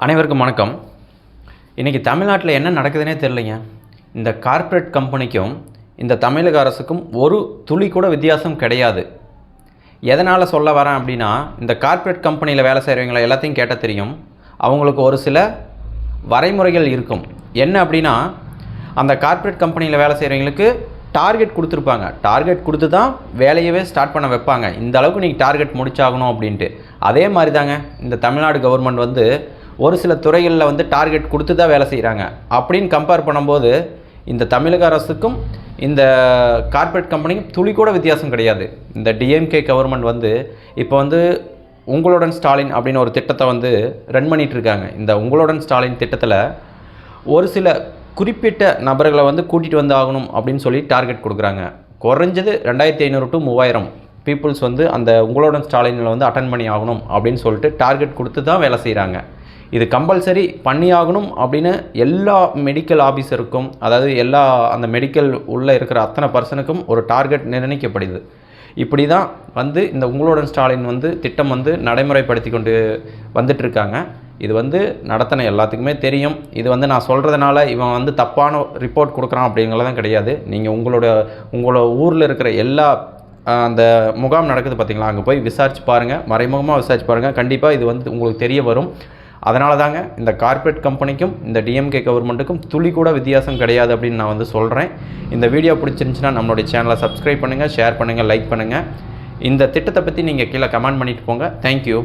அனைவருக்கும் வணக்கம். இன்றைக்கி தமிழ்நாட்டில் என்ன நடக்குதுன்னே தெரியலைங்க. இந்த கார்ப்பரேட் கம்பெனிக்கும் இந்த தமிழக அரசுக்கும் ஒரு துளி கூட வித்தியாசம் கிடையாது. எதனால் சொல்ல வரேன் அப்படின்னா, இந்த கார்ப்பரேட் கம்பெனியில் வேலை செய்கிறவங்களை எல்லாத்தையும் கேட்டால் தெரியும். அவங்களுக்கு ஒரு சில வரைமுறைகள் இருக்கும். என்ன அப்படின்னா, அந்த கார்ப்பரேட் கம்பெனியில் வேலை செய்கிறவங்களுக்கு டார்கெட் கொடுத்துருப்பாங்க. டார்கெட் கொடுத்து தான் வேலையவே ஸ்டார்ட் பண்ண வைப்பாங்க. இந்த அளவுக்கு நீங்கள் டார்கெட் முடிச்சாகணும் அப்படின்ட்டு. அதே மாதிரி தாங்க இந்த தமிழ்நாடு கவர்மெண்ட் ஒரு சில துறைகளில் டார்கெட் கொடுத்து தான் வேலை செய்கிறாங்க. அப்படின்னு கம்பேர் பண்ணும்போது இந்த தமிழக அரசுக்கும் இந்த கார்ப்பரேட் கம்பெனிக்கும் துளி கூட வித்தியாசம் கிடையாது. இந்த டிஎம்கே கவர்மெண்ட் இப்போ உங்களுடன் ஸ்டாலின் அப்படின்னு ஒரு திட்டத்தை ரன் பண்ணிகிட்ருக்காங்க. இந்த உங்களுடன் ஸ்டாலின் திட்டத்தில் ஒரு சில குறிப்பிட்ட நபர்களை கூட்டிகிட்டு ஆகணும் அப்படின்னு சொல்லி டார்கெட் கொடுக்குறாங்க. குறைஞ்சது 2500 to 3000 பீப்புள்ஸ் அந்த உங்களுடன் ஸ்டாலினில் அட்டன் பண்ணி ஆகணும் அப்படின்னு சொல்லிட்டு டார்கெட் கொடுத்து தான் வேலை செய்கிறாங்க. இது கம்பல்சரி பண்ணி ஆகணும் அப்படின்னு எல்லா மெடிக்கல் ஆஃபீஸருக்கும், அதாவது எல்லா அந்த மெடிக்கல் உள்ளே இருக்கிற அத்தனை பர்சனுக்கும் ஒரு டார்கெட் நிர்ணயிக்கப்படுது. இப்படி தான் இந்த உங்களுடன் ஸ்டாலின் திட்டம் நடைமுறைப்படுத்தி கொண்டு வந்துட்டுருக்காங்க. இது நடத்தின எல்லாத்துக்குமே தெரியும். இது நான் சொல்கிறதுனால இவன் தப்பான ரிப்போர்ட் கொடுக்குறான் அப்படிங்கிறதான் கிடையாது. நீங்கள் உங்களோட ஊரில் இருக்கிற எல்லா அந்த முகாம் நடக்குது பார்த்திங்களா, அங்கே போய் விசாரிச்சு பாருங்கள், மறைமுகமாக விசாரிச்சு பாருங்கள். கண்டிப்பாக இது உங்களுக்கு தெரிய வரும். அதனால தாங்க இந்த கார்ப்பரேட் கம்பெனிக்கும் இந்த டிஎம்கே கவர்மெண்ட்டுக்கும் துளி கூட வித்தியாசம் கிடையாது அப்படின்னு நான் சொல்கிறேன். இந்த வீடியோ பிடிச்சிருந்துச்சுன்னா நம்மளுடைய சேனலை சப்ஸ்கிரைப் பண்ணுங்கள், ஷேர் பண்ணுங்கள், லைக் பண்ணுங்கள். இந்த திட்டத்தை பற்றி நீங்கள் கீழே கமெண்ட் பண்ணிட்டு போங்க. தேங்க்யூ.